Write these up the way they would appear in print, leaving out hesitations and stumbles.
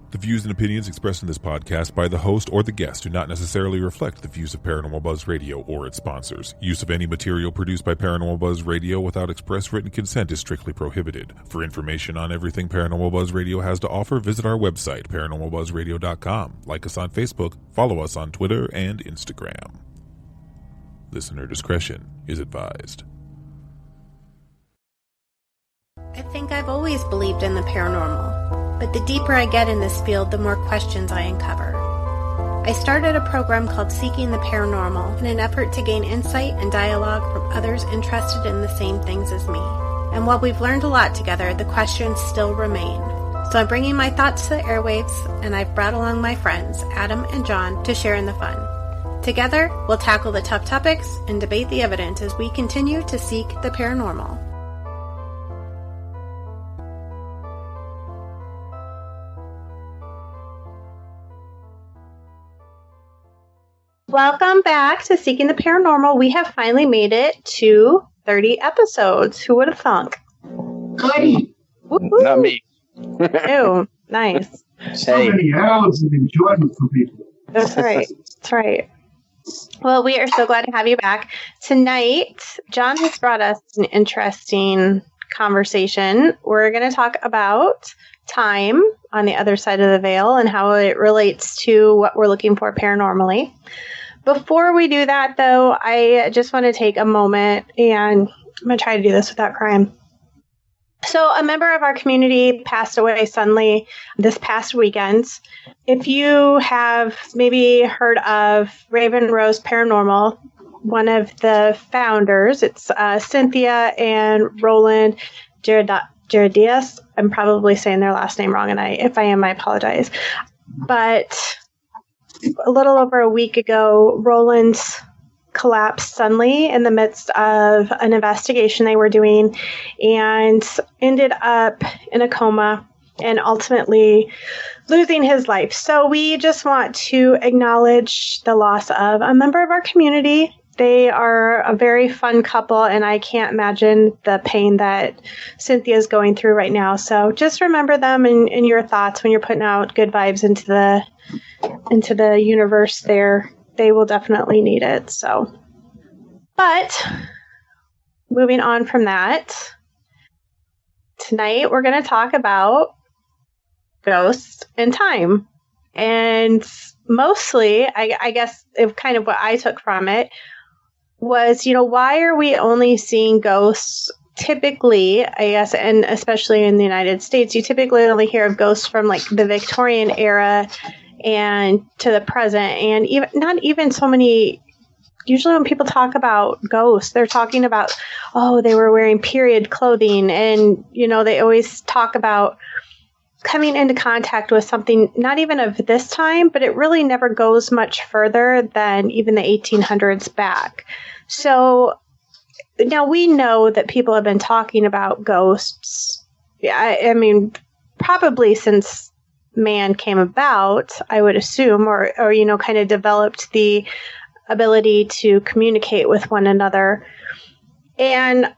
The views and opinions expressed in this podcast by the host or the guest do not necessarily reflect the views of Paranormal Buzz Radio or its sponsors. Use of any material produced by Paranormal Buzz Radio without express written consent is strictly prohibited. For information on everything Paranormal Buzz Radio has to offer, visit our website, paranormalbuzzradio.com. Like us on Facebook, follow us on Twitter and Instagram. Listener discretion is advised. I think I've always believed in the paranormal, but the deeper I get in this field, the more questions I uncover. I started a program called Seeking the Paranormal in an effort to gain insight and dialogue from others interested in the same things as me. And while we've learned a lot together, the questions still remain. So I'm bringing my thoughts to the airwaves, and I've brought along my friends, Adam and John, to share in the fun. Together, we'll tackle the tough topics and debate the evidence as we continue to seek the paranormal. Welcome back to Seeking the Paranormal. We have finally made it to 30 episodes. Who would have thunk? Goody. Not me. Ew, nice. So many hours of enjoyment for people. That's right. That's right. Well, we are so glad to have you back. Tonight, John has brought us an interesting conversation. We're going to talk about time on the other side of the veil and how it relates to what we're looking for paranormally. Before we do that, though, I just want to take a moment, and I'm going to try to do this without crying. So a member of our community passed away suddenly this past weekend. If you have maybe heard of Raven Rose Paranormal, one of the founders, it's Cynthia and Roland Gerardias. I'm probably saying their last name wrong, and if I am, I apologize. But a little over a week ago, Roland collapsed suddenly in the midst of an investigation they were doing and ended up in a coma and ultimately losing his life. So we just want to acknowledge the loss of a member of our community. They are a very fun couple, and I can't imagine the pain that Cynthia is going through right now. So just remember them in your thoughts when you're putting out good vibes into the universe there. They will definitely need it. So, but moving on from that, tonight we're going to talk about ghosts and time. And mostly, I guess, kind of what I took from it was, why are we only seeing ghosts typically, I guess, and especially in the United States, you typically only hear of ghosts from like the Victorian era and to the present, and even not even so many. Usually when people talk about ghosts, they're talking about, they were wearing period clothing, and they always talk about coming into contact with something not even of this time, but it really never goes much further than even the 1800s back. So now we know that people have been talking about ghosts. I mean, probably since man came about, I would assume, or kind of developed the ability to communicate with one another. And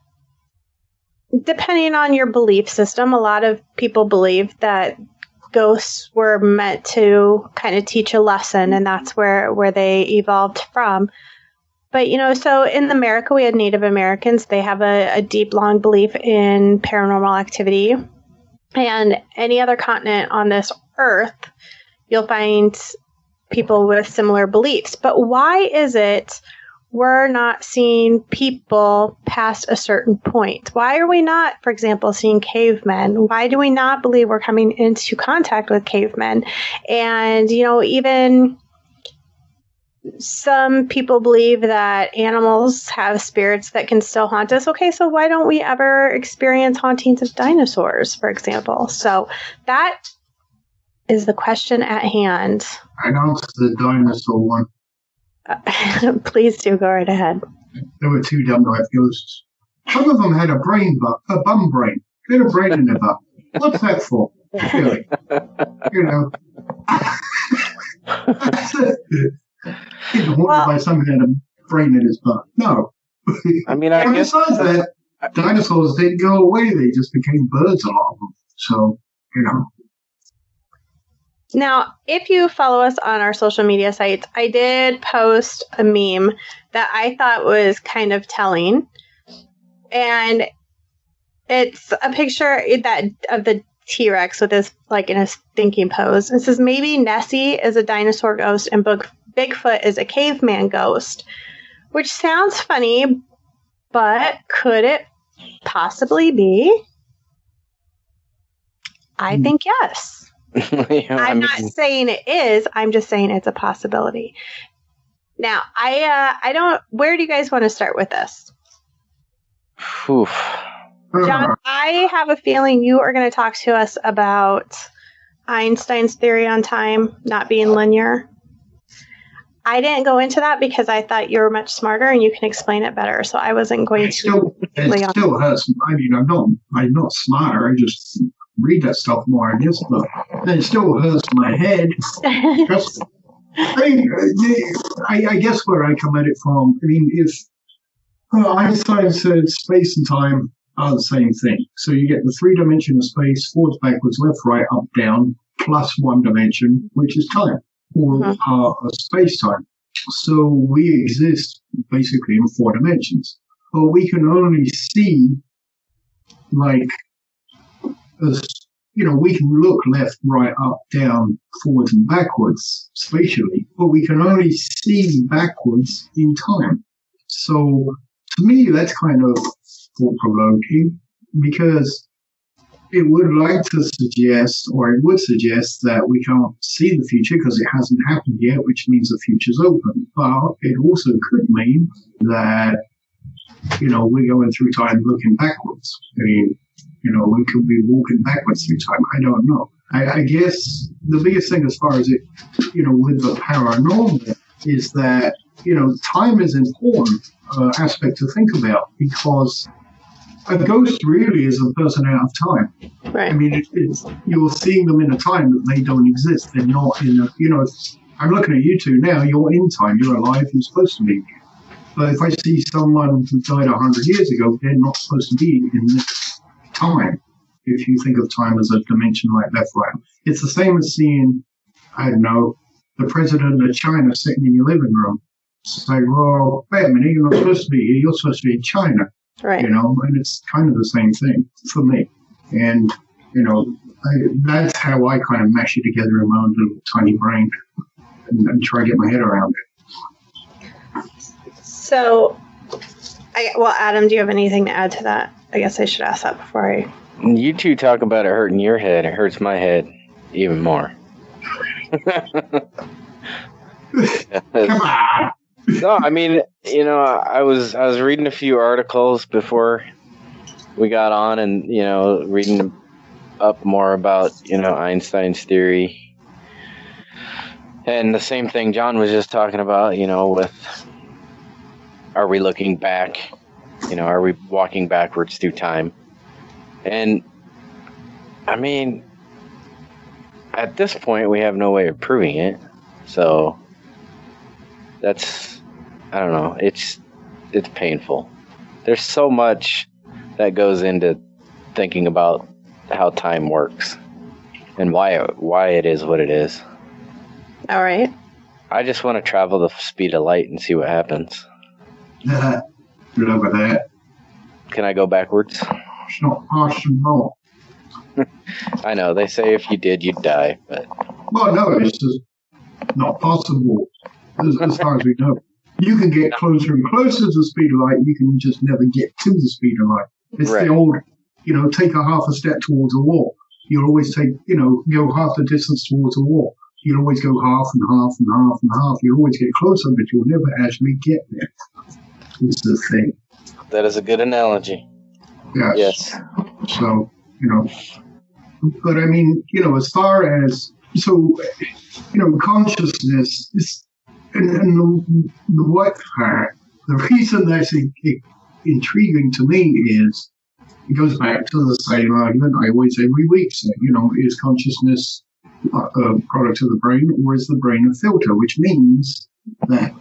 depending on your belief system, a lot of people believe that ghosts were meant to kind of teach a lesson, and that's where they evolved from. But, so in America, we had Native Americans. They have a deep, long belief in paranormal activity. And any other continent on this earth, you'll find people with similar beliefs. But why is it we're not seeing people past a certain point? Why are we not, for example, seeing cavemen? Why do we not believe we're coming into contact with cavemen? And, even some people believe that animals have spirits that can still haunt us. Okay, so why don't we ever experience hauntings of dinosaurs, for example? So that is the question at hand. I know it's the dinosaur one. Please do, go right ahead. There were two dumb life ghosts. One of them had a bum brain. They had a brain in their butt. What's that for? Really? He's haunted by something that had a brain in his butt. No. I mean, I guess. Besides that, dinosaurs didn't go away. They just became birds, a lot of them. So, Now, if you follow us on our social media sites, I did post a meme that I thought was kind of telling. And it's a picture of the T-Rex with his, like, in his thinking pose. It says, maybe Nessie is a dinosaur ghost and Bigfoot is a caveman ghost, which sounds funny, but could it possibly be? I think yes. I'm not saying it is. I'm just saying it's a possibility. Now, I don't. Where do you guys want to start with this? Oof. John, I have a feeling you are going to talk to us about Einstein's theory on time not being linear. I didn't go into that because I thought you were much smarter and you can explain it better. So I wasn't going to. It still hurts. I mean, I'm not smarter. I just read that stuff more, I guess, but it still hurts my head. I guess where I come at it from, I mean, if Einstein said space and time are the same thing. So you get the 3 dimension of space, forwards, backwards, left, right, up, down, plus 1 dimension, which is time, or space-time. So we exist basically in 4 dimensions. But we can only see, like, we can look left, right, up, down, forwards, and backwards spatially, but we can only see backwards in time. So to me, that's kind of thought-provoking, because it would suggest that we can't see the future because it hasn't happened yet, which means the future's open. But it also could mean that, we're going through time looking backwards. I mean, we could be walking backwards through time. I don't know. I guess the biggest thing as far as it, with the paranormal is that, time is an important aspect to think about, because a ghost really is a person out of time. Right. I mean, you're seeing them in a time that they don't exist. They're not in I'm looking at you two now. You're in time. You're alive. You're supposed to be. But if I see someone who died 100 years ago, they're not supposed to be in this time. If you think of time as a dimension like left, right. It's the same as seeing, I don't know, the president of China sitting in your living room. It's like, well, wait a minute, you're not supposed to be here. You're supposed to be in China. Right. And it's kind of the same thing for me. And, that's how I kind of mash it together in my own little tiny brain and try to get my head around it. So, Adam, do you have anything to add to that? I guess I should ask that before I... You two talk about it hurting your head. It hurts my head even more. Come on. No, I mean, I was reading a few articles before we got on, and reading up more about Einstein's theory, and the same thing John was just talking about. With, are we looking back? Are we walking backwards through time? And I mean, at this point, we have no way of proving it. So that's, I don't know. It's painful. There's so much that goes into thinking about how time works and why it is what it is. All right. I just want to travel the speed of light and see what happens. Good over that. Can I go backwards? It's not possible. I know, they say if you did, you'd die, but... Well, no, it's just not possible, as far as we know. You can get closer and closer to the speed of light, you can just never get to the speed of light. It's right. The old, take a half a step towards a wall. You'll always take, go half the distance towards a wall. You'll always go half and half and half and half. You'll always get closer, but you'll never actually get there. It's the thing. That is a good analogy. Yes. So, but I mean, as far as, consciousness is, and the what part, the reason that's intriguing to me is, it goes back to the same argument I always every week say, is consciousness a product of the brain, or is the brain a filter? Which means that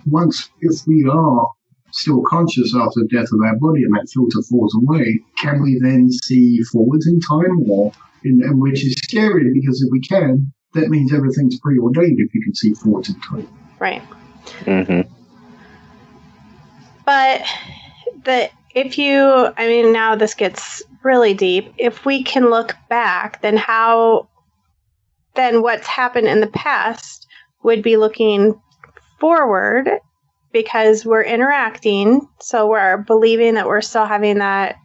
if we are still conscious after the death of our body and that filter falls away, can we then see forwards in time, and which is scary, because if we can, that means everything's preordained if you can see forward in time. Right. Mm-hmm. But now this gets really deep. If we can look back, then what's happened in the past would be looking forward, because we're interacting, so we're believing that we're still having that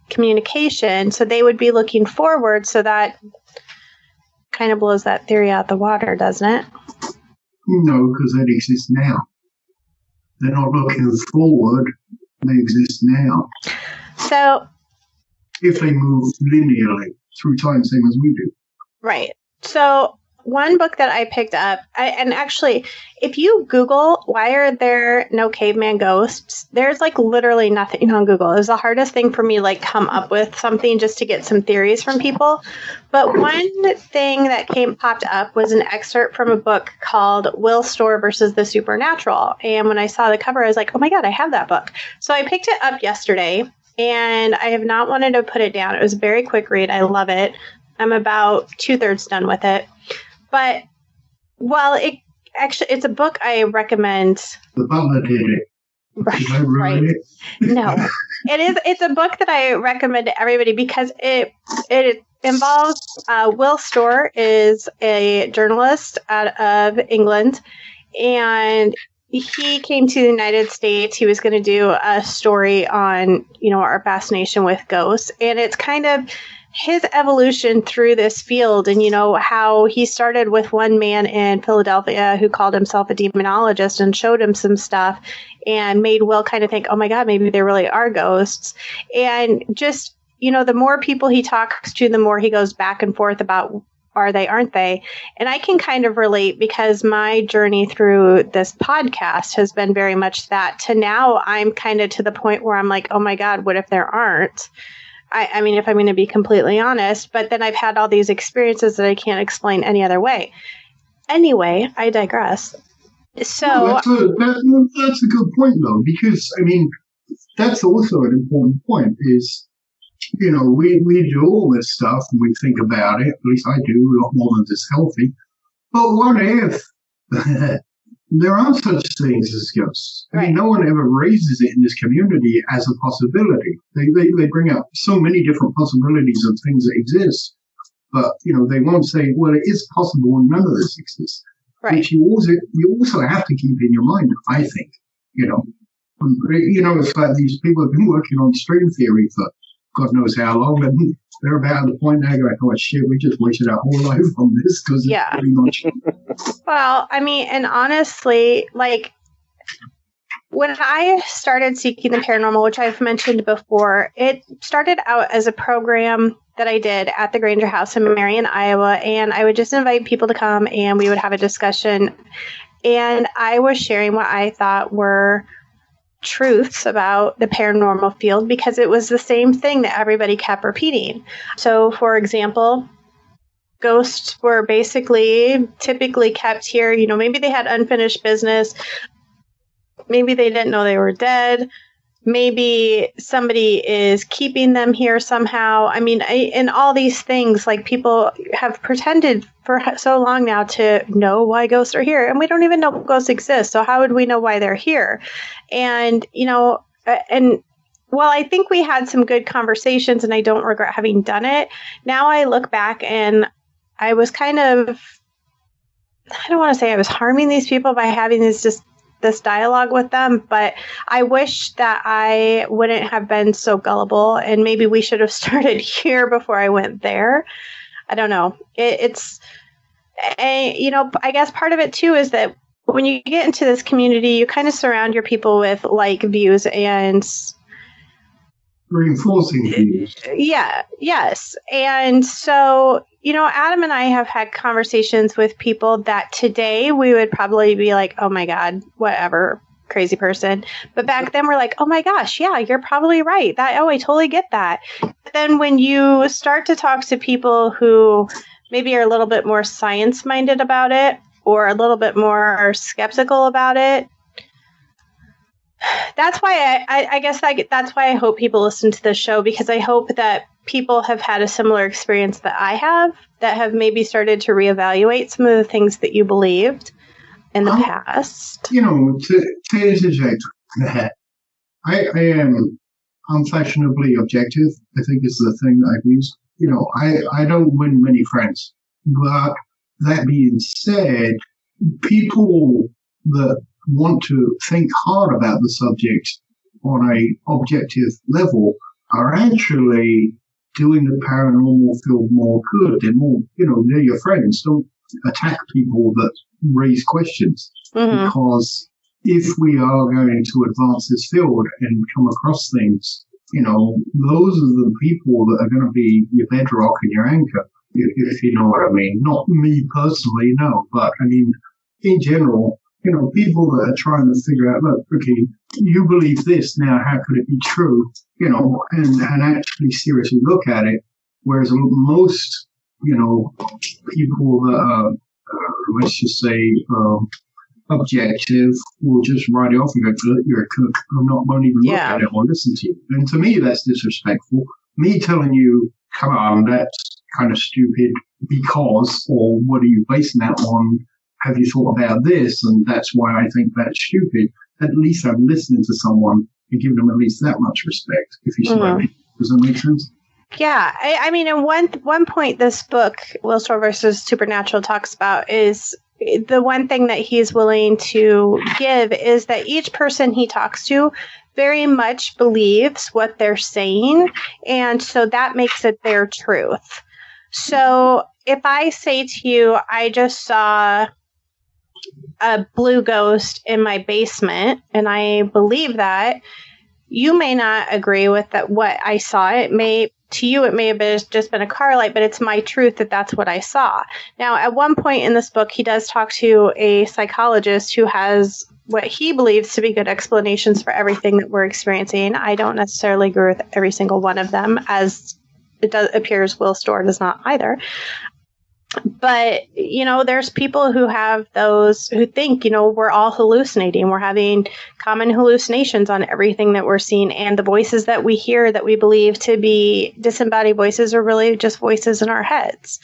communication. So they would be looking forward, so that kind of blows that theory out the water, doesn't it? No, because that exists now. They're not looking forward, they exist now. So if they move linearly through time, same as we do. Right. So one book that I picked up, and actually, if you Google, why are there no caveman ghosts, there's like literally nothing on Google. It was the hardest thing for me to come up with something just to get some theories from people. But one thing that popped up was an excerpt from a book called Will Storr versus the Supernatural. And when I saw the cover, I was like, oh my God, I have that book. So I picked it up yesterday, and I have not wanted to put it down. It was a very quick read. I love it. I'm about 2/3 done with it. But while it's a book I recommend. The butler did it. Right. It? No, it's a book that I recommend to everybody because it involves Will Storr is a journalist out of England, and he came to the United States. He was going to do a story on, our fascination with ghosts, and it's kind of his evolution through this field, and how he started with one man in Philadelphia who called himself a demonologist and showed him some stuff and made Will kind of think, oh my God, maybe there really are ghosts. And just, the more people he talks to, the more he goes back and forth about are they, aren't they? And I can kind of relate because my journey through this podcast has been very much that, to now I'm kind of to the point where I'm like, oh my God, what if there aren't? I mean, if I'm going to be completely honest, but then I've had all these experiences that I can't explain any other way. Anyway, I digress. So that's a good point, though, because, that's also an important point is, we do all this stuff and we think about it, at least I do, a lot more than it's healthy. But what if there are such things as ghosts? Right. No one ever raises it in this community as a possibility. They bring up so many different possibilities of things that exist, but they won't say, well, it is possible and none of this exists. Right. Which you also have to keep in your mind, I think. It's like these people have been working on string theory for God knows how long, and they're about at the point now going, oh shit, we just wasted our whole life on this because it's pretty much. Well, and honestly, when I started seeking the paranormal, which I've mentioned before, it started out as a program that I did at the Granger House in Marion, Iowa, and I would just invite people to come and we would have a discussion, and I was sharing what I thought were truths about the paranormal field because it was the same thing that everybody kept repeating. So, for example, ghosts were typically kept here. Maybe they had unfinished business. Maybe they didn't know they were dead. Maybe somebody is keeping them here somehow. And all these things, people have pretended for so long now to know why ghosts are here. And we don't even know ghosts exist. So how would we know why they're here? And, while I think we had some good conversations and I don't regret having done it, now I look back and I was I don't want to say I was harming these people by having this dialogue with them, but I wish that I wouldn't have been so gullible, and maybe we should have started here before I went there. I don't know. I guess part of it too is that when you get into this community, you kind of surround your people with like views and reinforcing views. Yeah, yes. And so, Adam and I have had conversations with people that today we would probably be like, oh my God, whatever, crazy person. But back then we're like, oh my gosh, yeah, you're probably right. I totally get that. But then when you start to talk to people who maybe are a little bit more science-minded about it or a little bit more skeptical about it, That's why I guess that's why I hope people listen to this show, because I hope that people have had a similar experience that I have, that have maybe started to reevaluate some of the things that you believed in the past. You know, to interject that, I am unfashionably objective. I think is the thing that I've used. You know, I don't win many friends. But that being said, people that want to think hard about the subject on a objective level are actually doing the paranormal field more good. They're more, you know, they're your friends. Don't attack people that raise questions. Mm-hmm. Because if we are going to advance this field and come across things, you know, those are the people that are going to be your bedrock and your anchor, if you know what I mean. Not me personally, no, but I mean, in general, you know, people that are trying to figure out, look, okay, you believe this, now how could it be true? You know, and actually seriously look at it. Whereas most, you know, people that are, let's just say, objective will just write it off and go, you're a cook. Won't even look at it or listen to you. And to me, that's disrespectful. Me telling you, come on, that's kind of stupid because, or what are you basing that on? Have you thought about this? And that's why I think that's stupid. At least I'm listening to someone and giving them at least that much respect, if you see what I mean. Does that make sense? Yeah. I mean, in one point, this book, Willstor versus Supernatural, talks about is the one thing that he's willing to give is that each person he talks to very much believes what they're saying. And so that makes it their truth. So if I say to you, I just saw a blue ghost in my basement, and I believe that, you may not agree with that what I saw. To you, it may have just been a car light, but it's my truth that that's what I saw. Now, at one point in this book, he does talk to a psychologist who has what he believes to be good explanations for everything that we're experiencing. I don't necessarily agree with every single one of them, as it appears Willstor does not either. But, you know, there's people who have those who think, you know, we're all hallucinating. We're having common hallucinations on everything that we're seeing. And the voices that we hear that we believe to be disembodied voices are really just voices in our heads.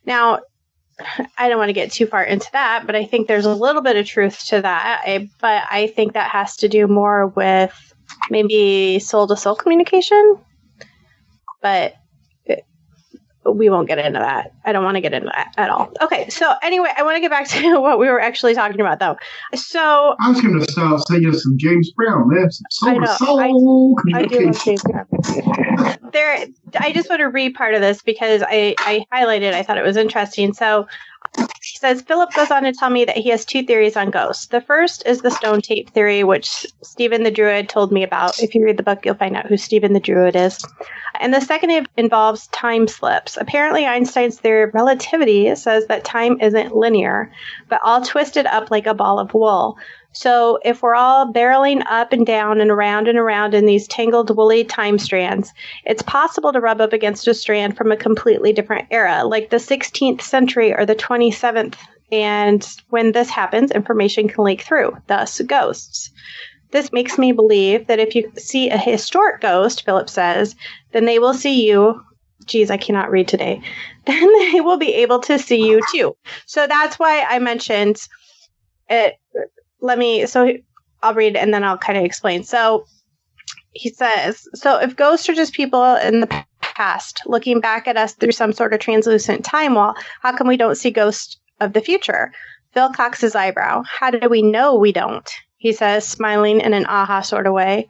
Now, I don't want to get too far into that, but I think there's a little bit of truth to that. But I think that has to do more with maybe soul-to-soul communication. But we won't get into that. I don't want to get into that at all. Okay, so anyway, I want to get back to what we were actually talking about, though. So I was going to start saying some James Brown there. I do love James Brown. I just want to read part of this because I highlighted. I thought it was interesting. So he says, Philip goes on to tell me that he has two theories on ghosts. The first is the stone tape theory, which Stephen the Druid told me about. If you read the book, you'll find out who Stephen the Druid is. And the second involves time slips. Apparently, Einstein's theory of relativity says that time isn't linear, but all twisted up like a ball of wool. So if we're all barreling up and down and around in these tangled woolly time strands, it's possible to rub up against a strand from a completely different era, like the 16th century or the 27th. And when this happens, information can leak through, thus ghosts. This makes me believe that if you see a historic ghost, Philip says, then they will see you. Geez, I cannot read today. Then they will be able to see you too. So that's why I mentioned it. So I'll read and then I'll kind of explain. So he says, so if ghosts are just people in the past looking back at us through some sort of translucent time wall, how come we don't see ghosts of the future? Phil cocks his eyebrow. How do we know we don't? He says, smiling in an aha sort of way.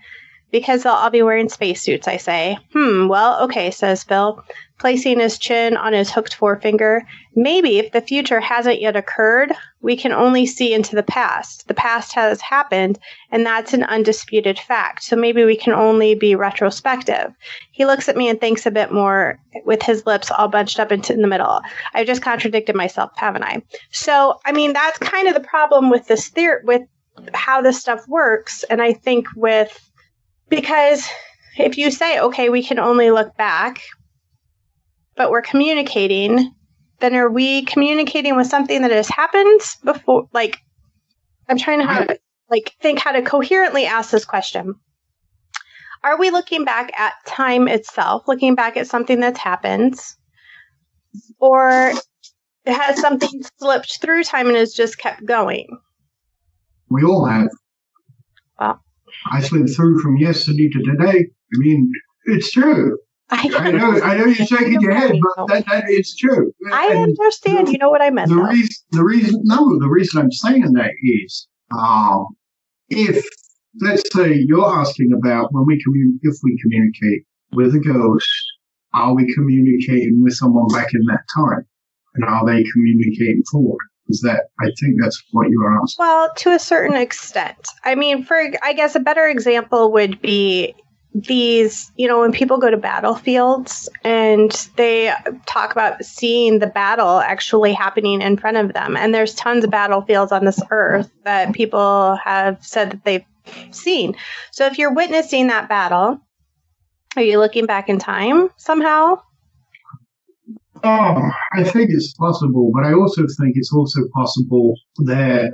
Because they'll all be wearing spacesuits, I say. Well, okay, says Phil, placing his chin on his hooked forefinger. Maybe if the future hasn't yet occurred, we can only see into the past. The past has happened, and that's an undisputed fact. So maybe we can only be retrospective. He looks at me and thinks a bit more with his lips all bunched up in the middle. I've just contradicted myself, haven't I? So, I mean, that's kind of the problem with this theory, with how this stuff works. And I think because if you say, okay, we can only look back, but we're communicating, then are we communicating with something that has happened before? Like, I'm trying to think how to coherently ask this question. Are we looking back at time itself, looking back at something that's happened, or has something slipped through time and has just kept going? We all have. Well, I slipped through from yesterday to today. I mean, it's true. I know you're shaking your head, but that it's true. I understand. You know what I meant. The reason I'm saying that is, if let's say you're asking about if we communicate with a ghost, are we communicating with someone back in that time, and are they communicating forward? I think that's what you are asking. Well, to a certain extent. I mean, I guess a better example would be these, when people go to battlefields and they talk about seeing the battle actually happening in front of them. And there's tons of battlefields on this earth that people have said that they've seen. So if you're witnessing that battle, are you looking back in time somehow? Oh, I think it's possible, but I also think it's also possible that,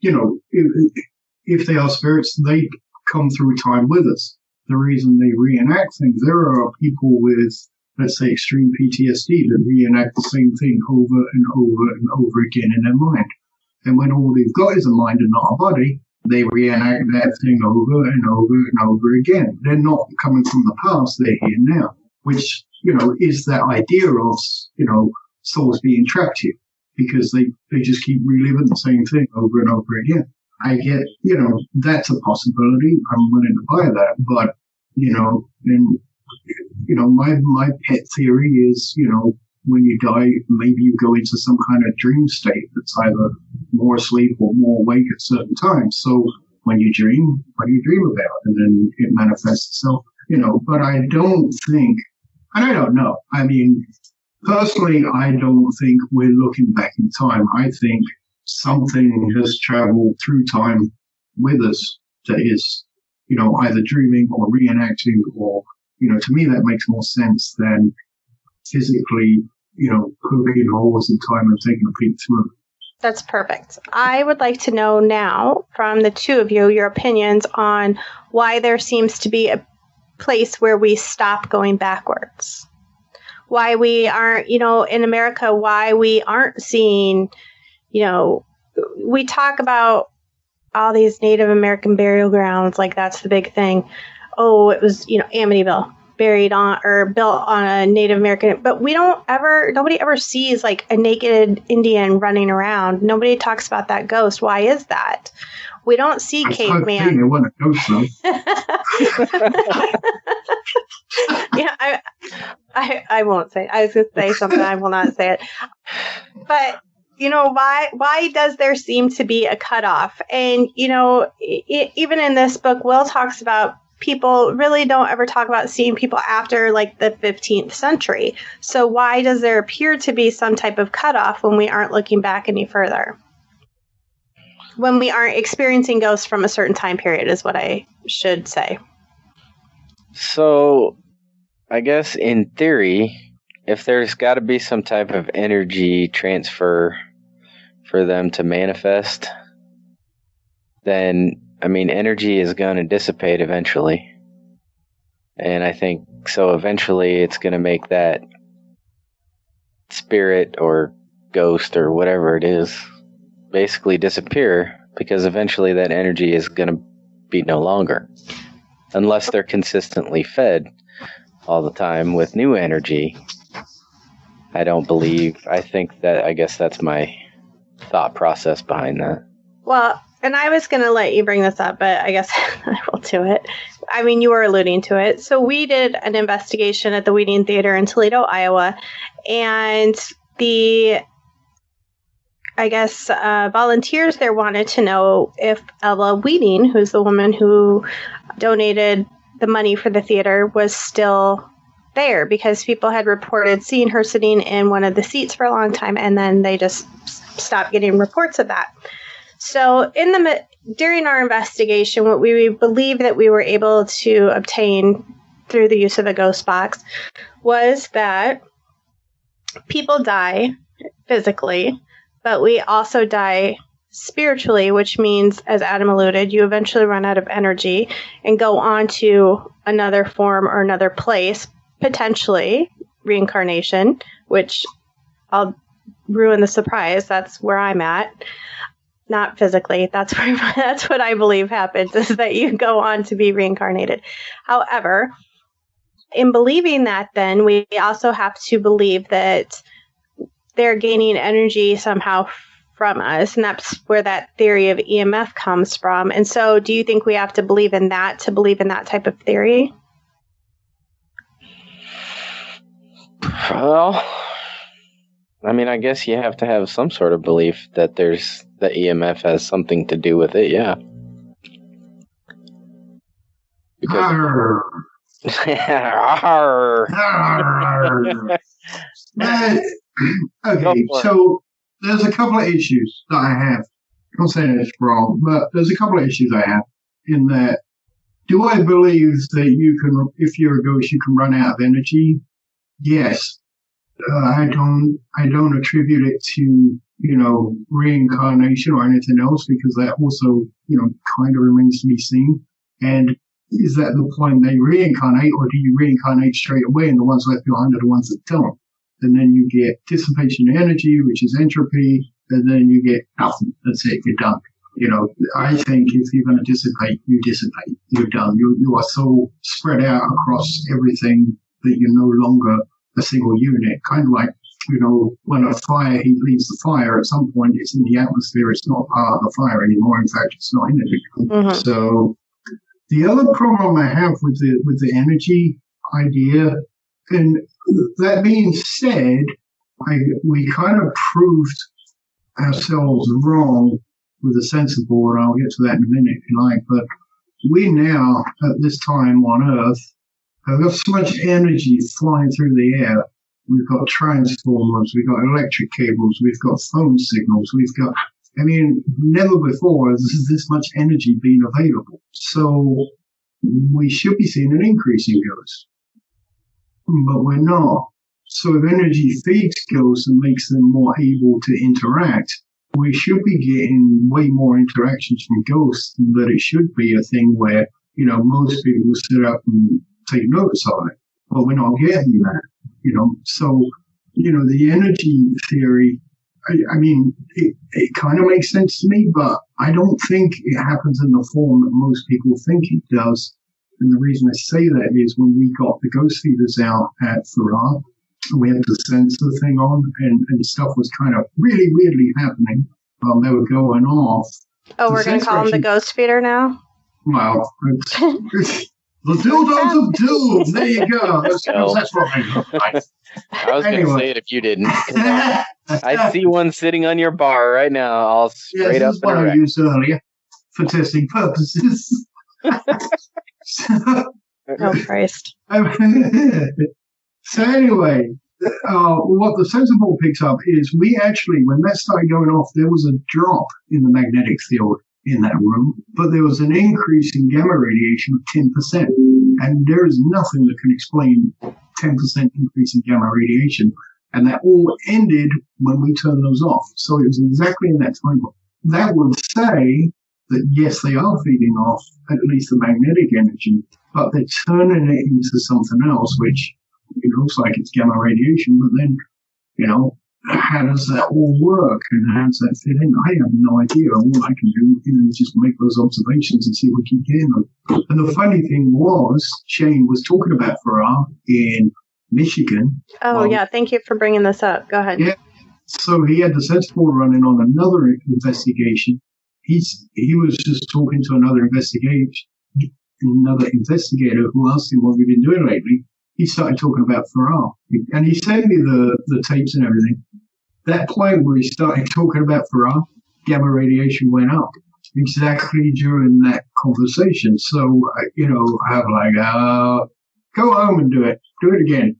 if they are spirits, they come through time with us. The reason they reenact things, there are people with, let's say, extreme PTSD that reenact the same thing over and over and over again in their mind. And when all they've got is a mind and not a body, they reenact that thing over and over and over again. They're not coming from the past, they're here now, which, is that idea of, souls being trapped here because they just keep reliving the same thing over and over again. I get, that's a possibility. I'm willing to buy that. But, my pet theory is, when you die, maybe you go into some kind of dream state that's either more asleep or more awake at certain times. So when you dream, what do you dream about? And then it manifests itself, but I don't think, and I don't know. I mean, personally, I don't think we're looking back in time. I think something has traveled through time with us that is, either dreaming or reenacting or, to me that makes more sense than physically, poking holes in time and taking a peek through. That's perfect. I would like to know now from the two of you your opinions on why there seems to be a place where we stop going backwards. Why we aren't, in America, why we aren't seeing, we talk about all these Native American burial grounds, like that's the big thing. Oh, it was, Amityville, buried on or built on a Native American, but nobody ever sees like a naked Indian running around. Nobody talks about that ghost. Why is that? We don't see caveman. They want a ghost though. Yeah, I won't say. I was going to say something. I will not say it. But why does there seem to be a cutoff? And even in this book, Will talks about people really don't ever talk about seeing people after like the 15th century. So why does there appear to be some type of cutoff when we aren't looking back any further? When we aren't experiencing ghosts from a certain time period is what I should say. So I guess in theory, if there's got to be some type of energy transfer for them to manifest, then, energy is going to dissipate eventually. And I think, so eventually it's going to make that spirit or ghost or whatever it is basically disappear, because eventually that energy is going to be no longer. Unless they're consistently fed all the time with new energy. I guess that's my thought process behind that. Well, and I was going to let you bring this up, but I guess I will do it. You were alluding to it. So we did an investigation at the Wheating Theater in Toledo, Iowa, and volunteers there wanted to know if Ella Wheating, who's the woman who donated the money for the theater, was still there, because people had reported seeing her sitting in one of the seats for a long time, and then they just stopped getting reports of that. So during our investigation, what we believe that we were able to obtain through the use of a ghost box was that people die physically, but we also die spiritually, which means, as Adam alluded, you eventually run out of energy and go on to another form or another place, potentially reincarnation, which I'll ruin the surprise. That's where I'm at. Not physically. That's what I believe happens, is that you go on to be reincarnated. However, in believing that, then we also have to believe that they're gaining energy somehow from us, and that's where that theory of EMF comes from. And so, do you think we have to believe in that to believe in that type of theory? Well, I mean, I guess you have to have some sort of belief that the EMF has something to do with it, yeah. Arr. Arr. Okay, so there's a couple of issues that I have. I'm not saying it's wrong, but there's a couple of issues I have in that. Do I believe that you can, if you're a ghost, you can run out of energy? Yes. I don't attribute it to, reincarnation or anything else, because that also, kind of remains to be seen. And is that the point they reincarnate, or do you reincarnate straight away and the ones left behind are the ones that don't? And then you get dissipation of energy, which is entropy, and then you get nothing. That's it. You're done. I think if you're going to dissipate, you dissipate. You're done. You are so spread out across everything that you're no longer a single unit. Kind of like, when a fire heat leaves the fire, at some point it's in the atmosphere. It's not part of the fire anymore. In fact, it's not in it. Mm-hmm. So the other problem I have with the energy idea, and that being said, we kind of proved ourselves wrong with the sensor board. I'll get to that in a minute if you like. But we now, at this time on Earth, have got so much energy flying through the air. We've got transformers, we've got electric cables, we've got phone signals, never before has this much energy been available. So we should be seeing an increase in ghosts. But we're not. So if energy feeds ghosts and makes them more able to interact, we should be getting way more interactions from ghosts than that it should be a thing where, most people will sit up and take notice of it. But we're not getting that, So, the energy theory, it kind of makes sense to me, but I don't think it happens in the form that most people think it does. And the reason I say that is when we got the ghost feeders out at Farrar, and we had the sensor thing on, and stuff was kind of really weirdly happening. They were going off. Oh, we're going to call them the ghost feeder now? Well, the dildos of doom. There you go. That's what I know. I was going to say it if you didn't. I see one sitting on your bar right now, all straight up. This is what I used earlier for testing purposes. Oh, Christ. So anyway, what the sensor board picks up is we actually, when that started going off, there was a drop in the magnetic field in that room, but there was an increase in gamma radiation of 10%. And there is nothing that can explain 10% increase in gamma radiation. And that all ended when we turned those off. So it was exactly in that time. That would say that, yes, they are feeding off at least the magnetic energy, but they're turning it into something else, which it looks like it's gamma radiation. But then, how does that all work and how does that fit in? I have no idea. All I can do is just make those observations and see what we keep getting them. And the funny thing was, Shane was talking about Farrar in Michigan. Oh, yeah. Thank you for bringing this up. Go ahead. Yeah. So he had the sensor board running on another investigation. He was just talking to another investigator who asked him what we've been doing lately. He started talking about Farrar. And he sent me the tapes and everything. That point where he started talking about Farrar, gamma radiation went up exactly during that conversation. So, I'm like, go home and do it. Do it again.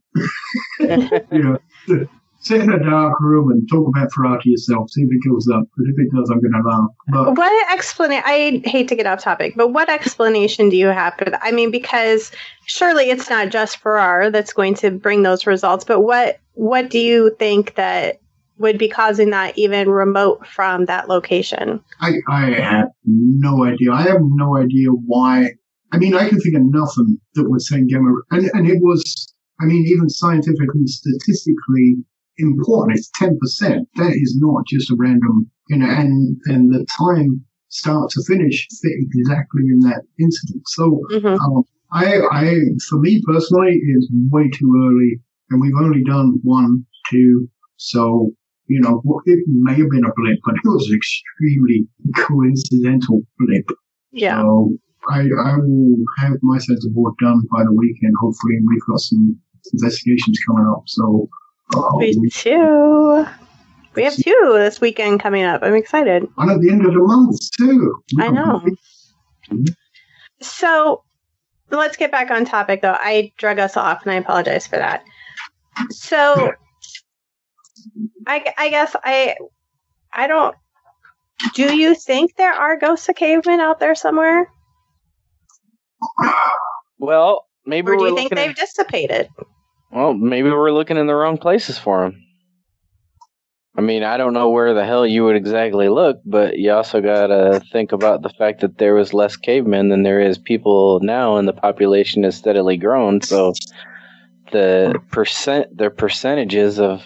Sit in a dark room and talk about Farrar to yourself. See if it goes up. But if it does, I'm going to laugh. But what explanation? I hate to get off topic, but what explanation do you have for that? I mean, because surely it's not just Farrar that's going to bring those results. But what do you think that would be causing that even remote from that location? I have no idea. I have no idea why. I mean, I can think of nothing that would send gamma. And it was, I mean, even scientifically, statistically important. It's 10%. That is not just a random, and the time start to finish fit exactly in that incident. So, for me personally, it's way too early, and we've only done 1, 2, so, it may have been a blip, but it was an extremely coincidental blip. Yeah. So I will have my census board done by the weekend, hopefully, and we've got some investigations coming up. So me too. We have 2 this weekend coming up. I'm excited. And at the end of the month, too. I know. So let's get back on topic, though. I drug us off, and I apologize for that. So I guess I don't... Do you think there are ghosts of cavemen out there somewhere? Well, maybe or do you think they've dissipated? Well, maybe we're looking in the wrong places for them. I mean, I don't know where the hell you would exactly look, but you also got to think about the fact that there was less cavemen than there is people now, and the population has steadily grown. So the percentages of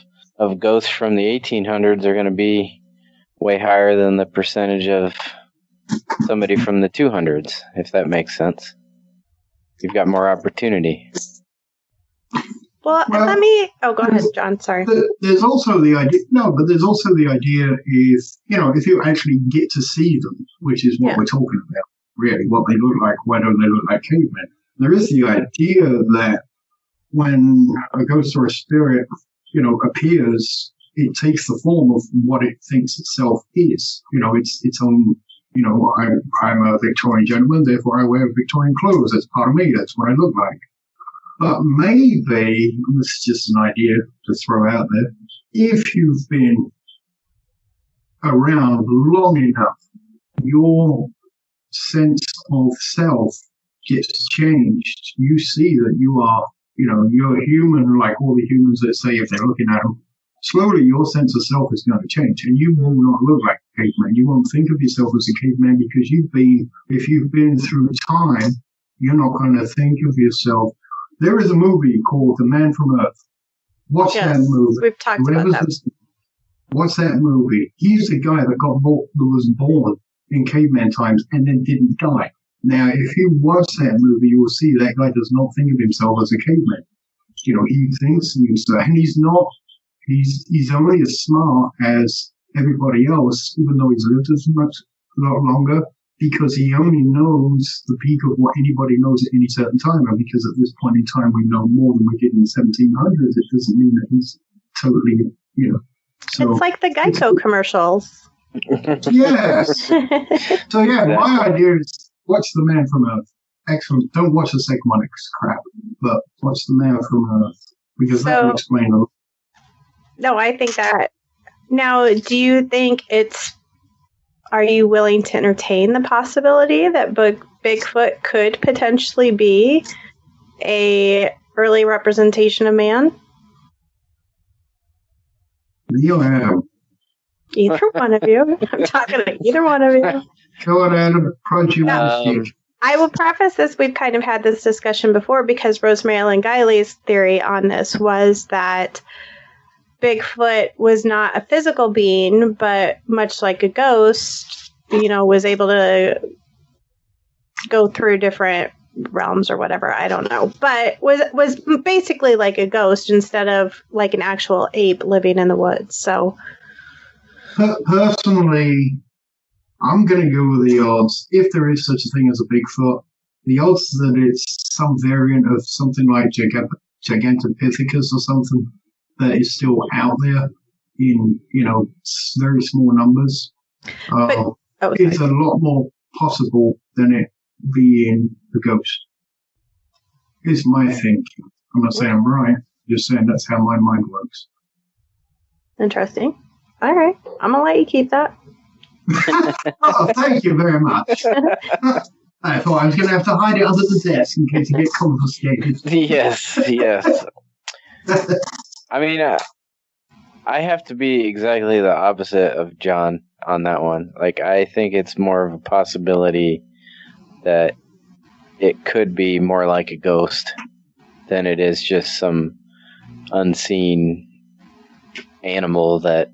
ghosts from the 1800s are going to be way higher than the percentage of somebody from the 200s, if that makes sense. You've got more opportunity. Well, let me... Oh, go ahead, John. Sorry. There's also the idea... No, but there's also the idea if you actually get to see them, which is what we're talking about, really, what they look like, whether they look like cavemen. There is the idea that when a ghost or a spirit, appears, it takes the form of what it thinks itself is. Its own... I'm a Victorian gentleman, therefore I wear Victorian clothes. That's part of me. That's what I look like. But maybe, and this is just an idea to throw out there, if you've been around long enough, your sense of self gets changed. You see that you are, you're human, like all the humans that say if they're looking at them. Slowly, your sense of self is going to change, and you will not look like a caveman. You won't think of yourself as a caveman because if you've been through time, you're not going to think of yourself. There is a movie called The Man from Earth. Watch that movie. We've talked about that. Watch that movie. He's the guy that was born in caveman times and then didn't die. Now, if you watch that movie, you will see that guy does not think of himself as a caveman. He thinks of himself, and he's not. He's only as smart as everybody else, even though he's lived a lot longer, because he only knows the peak of what anybody knows at any certain time. And because at this point in time we know more than we did in the 1700s, it doesn't mean that he's totally, So it's like the Geico commercials. Yes. So yeah, my idea is watch The Man from Earth. Excellent. Don't watch the second one, it's crap. But watch The Man from Earth, because that will explain a lot. No, I think that. Now, do you think are you willing to entertain the possibility that Bigfoot could potentially be a early representation of man? You am. Either one of you. I'm talking to either one of you. Go on, Adam. Approach you I will preface this. We've kind of had this discussion before because Rosemary Ellen Guiley's theory on this was that Bigfoot was not a physical being, but much like a ghost, was able to go through different realms or whatever. I don't know. But was basically like a ghost instead of like an actual ape living in the woods. So personally, I'm going to go with the odds. If there is such a thing as a Bigfoot, the odds that it's some variant of something like Gigantopithecus or something that is still out there in, very small numbers. It's a lot more possible than it being a ghost. It's my thinking. I'm not saying I'm right. I'm just saying that's how my mind works. Interesting. All right. I'm going to let you keep that. Oh, thank you very much. I thought I was going to have to hide it under the desk in case it gets confiscated. Yes. I mean, I have to be exactly the opposite of John on that one. Like, I think it's more of a possibility that it could be more like a ghost than it is just some unseen animal that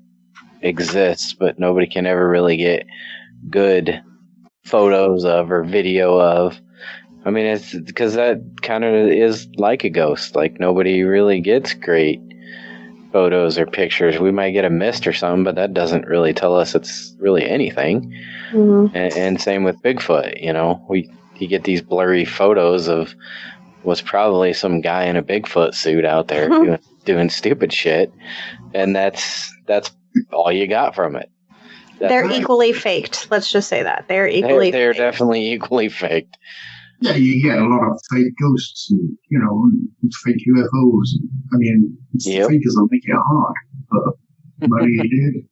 exists, but nobody can ever really get good photos of or video of. I mean, it's because that kind of is like a ghost. Like, nobody really gets great photos or pictures. We might get a mist or something, but that doesn't really tell us it's really anything. Mm-hmm. And same with Bigfoot. You get these blurry photos of what's probably some guy in a Bigfoot suit out there doing stupid shit, and that's all you got from it. They're equally faked. Let's just say that they're equally. They're definitely equally faked. Yeah, you get a lot of fake ghosts and, fake UFOs. I mean, fake doesn't make it hard, but he did.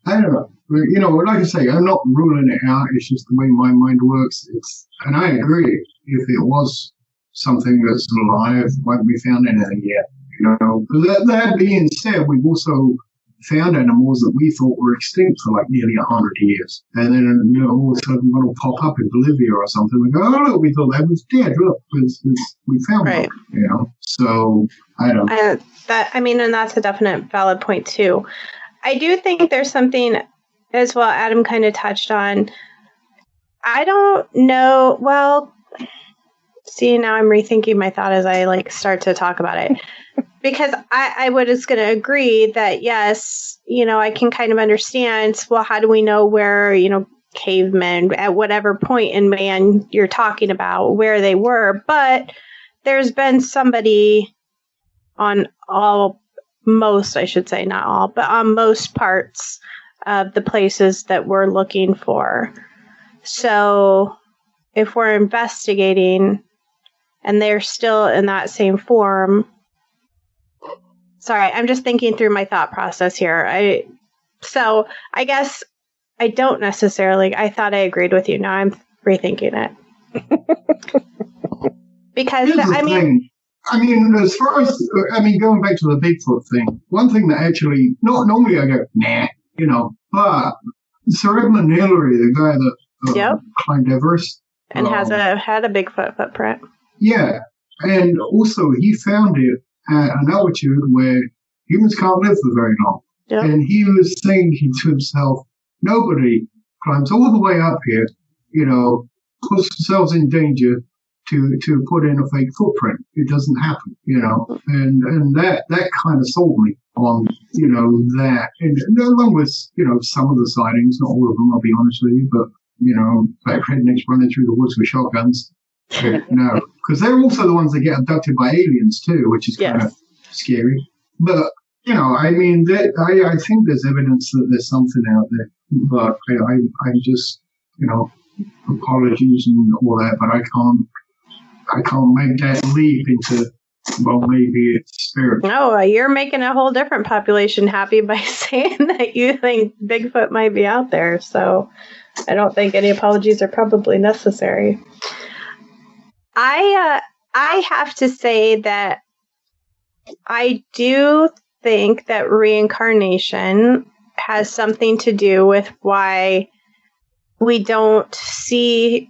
I don't know. Like I say, I'm not ruling it out. It's just the way my mind works. And I agree. If it was something that's alive, won't be found anything yet. But that being said, we've also found animals that we thought were extinct for like nearly 100 years. And then, all of a sudden one will pop up in Bolivia or something. We go, oh, look, we thought that was dead. Look, we found one. So, I don't know. And that's a definite valid point, too. I do think there's something, as well, Adam kind of touched on. I don't know. Well, see, now I'm rethinking my thought as I start to talk about it. Because I was going to agree that, yes, I can kind of understand, well, how do we know where, cavemen, at whatever point in man you're talking about, where they were. But there's been somebody on most, I should say, not all, but on most parts of the places that we're looking for. So if we're investigating and they're still in that same form. Sorry, I'm just thinking through my thought process here. So I guess I don't necessarily. I thought I agreed with you. Now I'm rethinking it. Because as far as going back to the Bigfoot thing, one thing that actually normally I go nah, but Sir Edmund Hillary, the guy that climbed Everest, and had a Bigfoot footprint. Yeah, and also he found it at an altitude where humans can't live for very long. Yep. And he was thinking to himself, nobody climbs all the way up here, puts themselves in danger to put in a fake footprint. It doesn't happen, and that kind of sold me on, that. And along with, some of the sightings, not all of them, I'll be honest with you, but, like rednecks running through the woods with shotguns. No, because they're also the ones that get abducted by aliens too, which is kind of scary. But I think there's evidence that there's something out there. But I just, apologies and all that, but I can't make that leap into. Well, maybe it's spiritual. No, you're making a whole different population happy by saying that you think Bigfoot might be out there. So I don't think any apologies are probably necessary. I have to say that I do think that reincarnation has something to do with why we don't see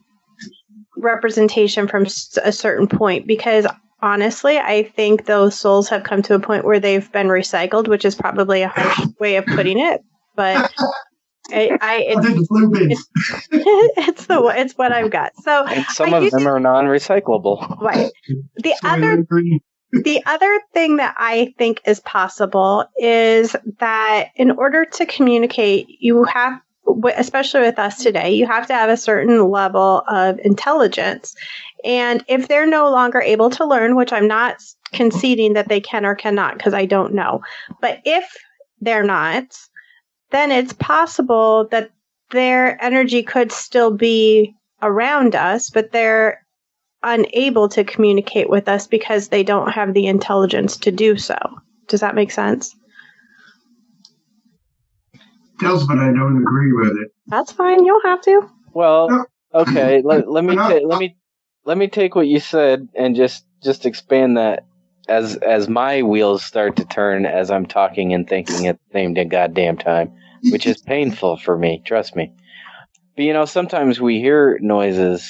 representation from a certain point. Because honestly, I think those souls have come to a point where they've been recycled, which is probably a harsh way of putting it. But it's what I've got. So and some of them are non-recyclable. Right. The other thing that I think is possible is that in order to communicate, you have, especially with us today, you have to have a certain level of intelligence. And if they're no longer able to learn, which I'm not conceding that they can or cannot, because I don't know, but if they're not, then it's possible that their energy could still be around us, but they're unable to communicate with us because they don't have the intelligence to do so. Does that make sense? Does, but I don't agree with it. That's fine. You don't have to. Well, okay. Let me take what you said and just expand that as my wheels start to turn as I'm talking and thinking at the same goddamn time, which is painful for me, trust me. But sometimes we hear noises,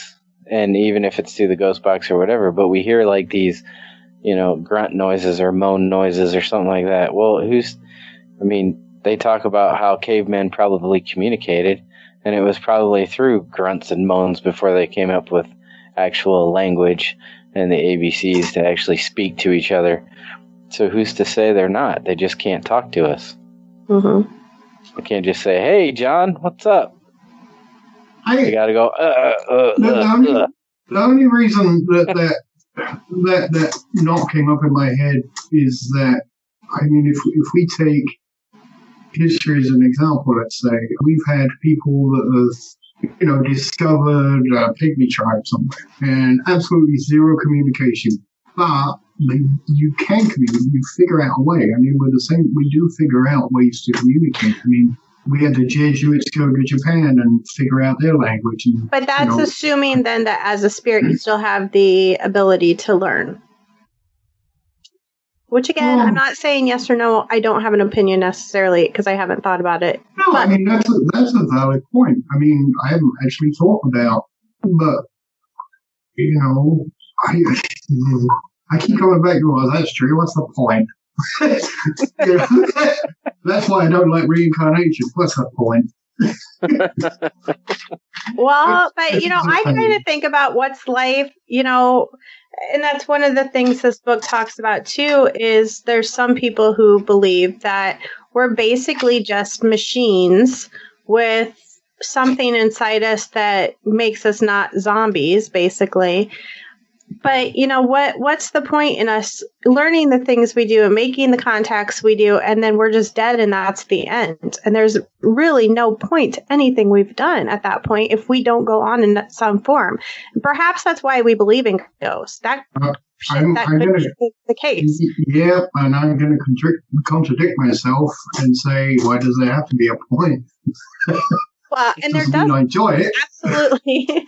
and even if it's through the ghost box or whatever, but we hear like these, grunt noises or moan noises or something like that. Well, they talk about how cavemen probably communicated, and it was probably through grunts and moans before they came up with actual language and the ABCs to actually speak to each other. So who's to say they're not? They just can't talk to us. Mm-hmm. They can't just say, "Hey, John, what's up?" You gotta go. The only reason that not came up in my head is that, if we take history as an example, let's say we've had people that have discovered a pygmy tribe somewhere and absolutely zero communication, but you can communicate. You figure out a way. We're the same. We do figure out ways to communicate. We had the Jesuits go to Japan and figure out their language. But that's assuming then that as a spirit you still have the ability to learn. Which again, I'm not saying yes or no. I don't have an opinion necessarily because I haven't thought about it. No, but that's a valid point. I haven't actually thought about, but I keep coming back to, well, that's true. What's the point? That's why I don't like reincarnation. What's the point? Well, but I kind of think about what's life, and that's one of the things this book talks about too, is there's some people who believe that we're basically just machines with something inside us that makes us not zombies, basically. But what's the point in us learning the things we do and making the contacts we do, and then we're just dead and that's the end? And there's really no point to anything we've done at that point if we don't go on in some form. Perhaps that's why we believe in ghosts. That could be the case. Yeah, and I'm going to contradict myself and say, why does there have to be a point? Well, and there does. I enjoy it. Absolutely.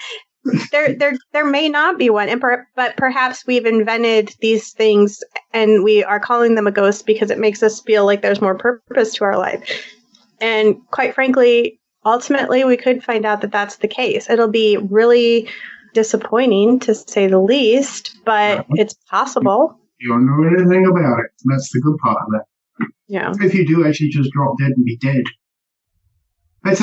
There may not be one, but perhaps we've invented these things and we are calling them a ghost because it makes us feel like there's more purpose to our life. And quite frankly, ultimately, we could find out that that's the case. It'll be really disappointing, to say the least, but it's possible. You don't know anything about it. That's the good part of it. Yeah. If you do actually just drop dead and be dead. When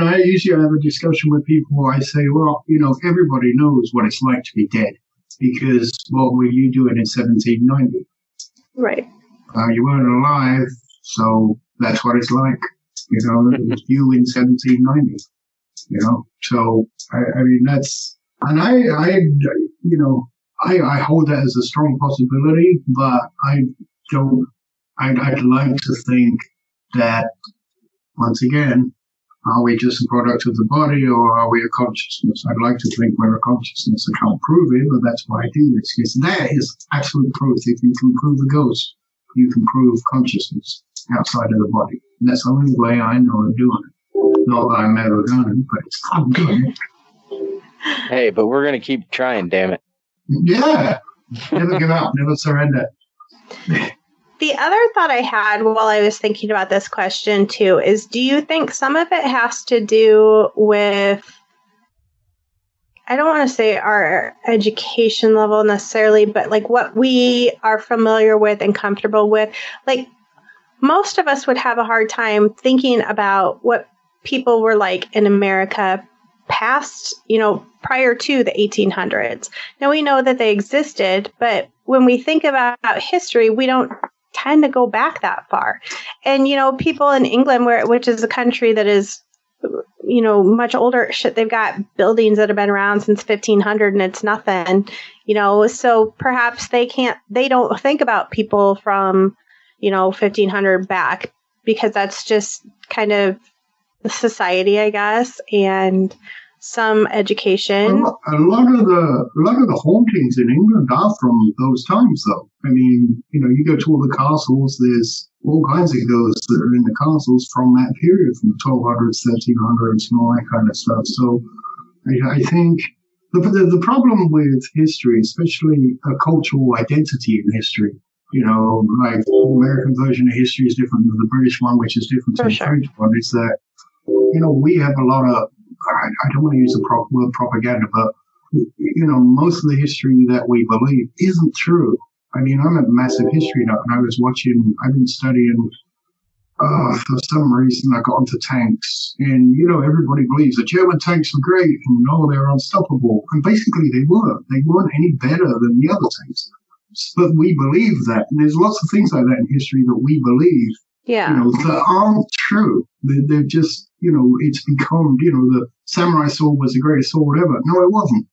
I usually have a discussion with people, I say, well, everybody knows what it's like to be dead because what were you doing in 1790? Right. You weren't alive, so that's what it's like. It was you in 1790. So that's, and I hold that as a strong possibility, but I'd like to think that. Once again, are we just a product of the body or are we a consciousness? I'd like to think we're a consciousness. I can't prove it, but that's why I do this. Because that is absolute proof. If you can prove a ghost, you can prove consciousness outside of the body. And that's the only way I know of doing it. Not that I'm ever going to, but I'm doing it. Hey, but we're going to keep trying, damn it. Yeah. Never give up. Never surrender. The other thought I had while I was thinking about this question too is, do you think some of it has to do with, I don't want to say our education level necessarily, but like what we are familiar with and comfortable with? Like most of us would have a hard time thinking about what people were like in America past, prior to the 1800s. Now we know that they existed, but when we think about history, we don't tend to go back that far. And, people in England, which is a country that is, much older, they've got buildings that have been around since 1500 and it's nothing, so perhaps they don't think about people from, 1500 back because that's just kind of society, I guess, and some education. A lot of the hauntings in England are from those times, though. You go to all the castles. There's all kinds of ghosts that are in the castles from that period, from the 1200s, 1300s, and all that kind of stuff. So, I think The problem with history, especially a cultural identity in history, like the American version of history is different than the British one, which is different from the French one, is that, we have a lot of, I don't want to use the word propaganda, but, most of the history that we believe isn't true. I mean, I'm a massive history nut, and I've been studying, for some reason I got into tanks, and, everybody believes the German tanks were great, and they were unstoppable. And basically they weren't. They weren't any better than the other tanks. But we believe that, and there's lots of things like that in history that we believe, that aren't true. They're just, it's become, the samurai sword was the greatest sword ever. No, it wasn't.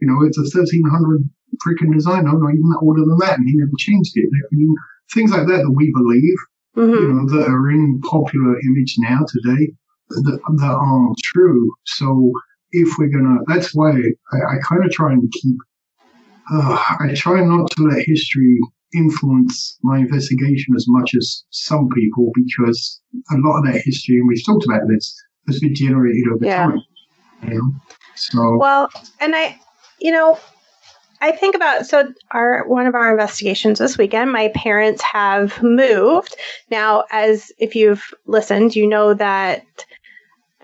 It's a 1300 freaking design. No, not even older than that, and he never changed it. I mean, things like that we believe, that are in popular image now today, that aren't true. So if we're that's why I kind of try and keep. I try not to let history influence my investigation as much as some people, because a lot of that history, and we've talked about this, has been generated over time. So well, and I think about, one of our investigations this weekend, my parents have moved. Now, as if you've listened, you know that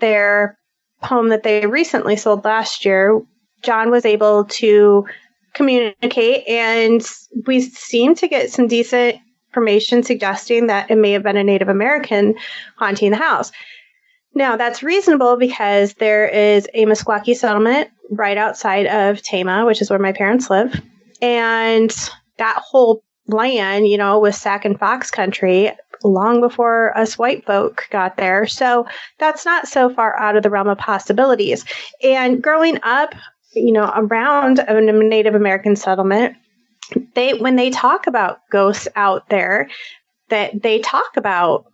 their home that they recently sold last year, John was able to communicate, and we seem to get some decent information suggesting that it may have been a Native American haunting the house. Now, that's reasonable because there is a Meskwaki settlement right outside of Tama, which is where my parents live. And that whole land, was Sac and Fox country long before us white folk got there. So that's not so far out of the realm of possibilities. And growing up, around a Native American settlement, when they talk about ghosts out there, that they talk about,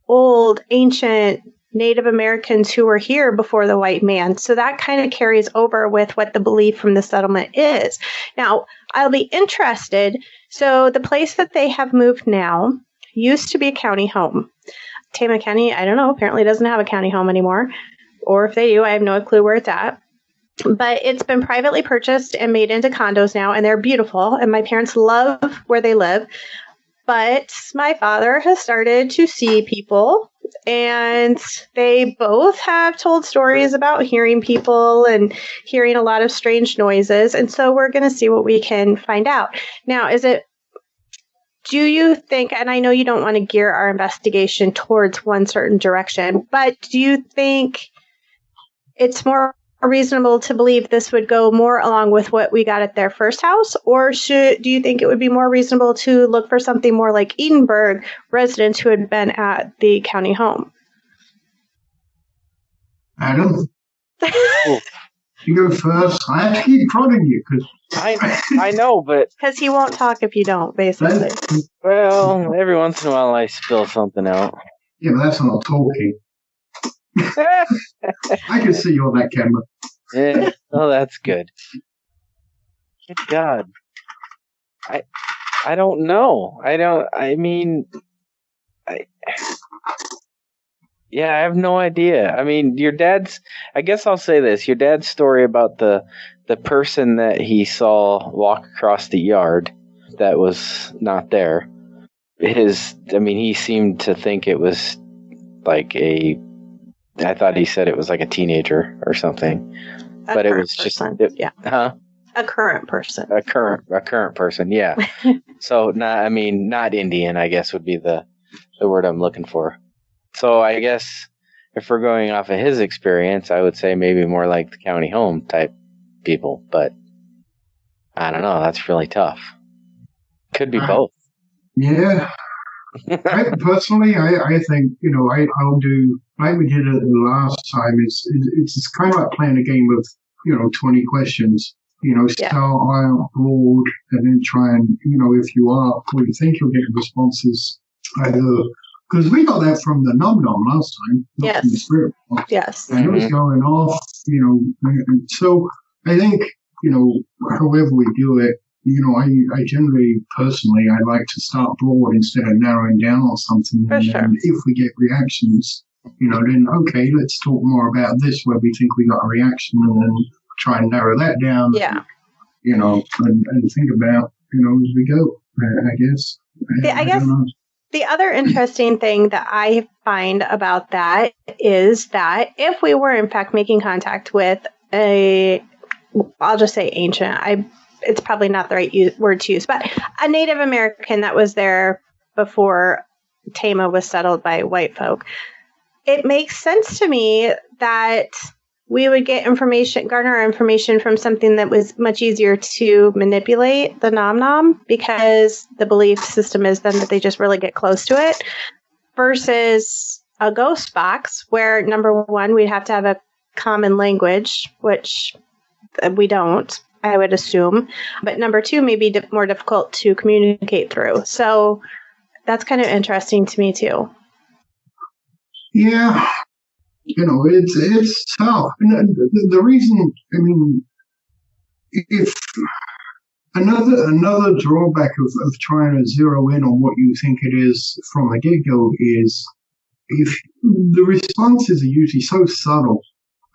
old, ancient Native Americans who were here before the white man. So that kind of carries over with what the belief from the settlement is. Now, I'll be interested. So the place that they have moved now used to be a county home. Tama County, I don't know, apparently doesn't have a county home anymore. Or if they do, I have no clue where it's at. But it's been privately purchased and made into condos now, and they're beautiful. And my parents love where they live. But my father has started to see people, and they both have told stories about hearing people and hearing a lot of strange noises. And so we're going to see what we can find out. Now, do you think, and I know you don't want to gear our investigation towards one certain direction, but do you think it's more reasonable to believe this would go more along with what we got at their first house? Or do you think it would be more reasonable to look for something more like Edinburgh residents who had been at the county home? Adam, you go first. I have to keep prodding you because I know, but because he won't talk if you don't, basically. Well, every once in a while I spill something out. Yeah, but that's not talking. I can see you on that camera. Yeah, oh, that's good. Good God. I don't know. I have no idea. I mean, I guess I'll say this. Your dad's story about the person that he saw walk across the yard that was not there. He seemed to think it was like I thought he said it was like a teenager or something, but it was just a current person. A current person, yeah. So not Indian, I guess would be the word I'm looking for. So I guess if we're going off of his experience, I would say maybe more like the county home type people, but I don't know. That's really tough. Could be both. Yeah. I think, I'll do like we did it last time. It's kind of like playing a game of, 20 questions. Start out broad and then try and, if you are, or you think you'll get responses, because we got that from the Nom Nom last time, not from the Spirit Box. Yes. And it was going off, and so I think, however we do it, I generally, personally, I like to start broad instead of narrowing down or something. For sure. And if we get reactions, then okay, let's talk more about this where we think we got a reaction, and then try and narrow that down. Yeah. And think about, as we go, I guess. I guess the other interesting thing that I find about that is that if we were in fact making contact with I'll just say ancient, it's probably not the right word to use, but a Native American that was there before Tama was settled by white folk, it makes sense to me that we would get garner information from something that was much easier to manipulate, the nom-nom, because the belief system is then that they just really get close to it, versus a ghost box where, number one, we'd have to have a common language, which we don't, I would assume. But number two, may be more difficult to communicate through. So that's kind of interesting to me, too. Yeah. It's tough. And the reason, if another drawback of trying to zero in on what you think it is from the get-go is if the responses are usually so subtle,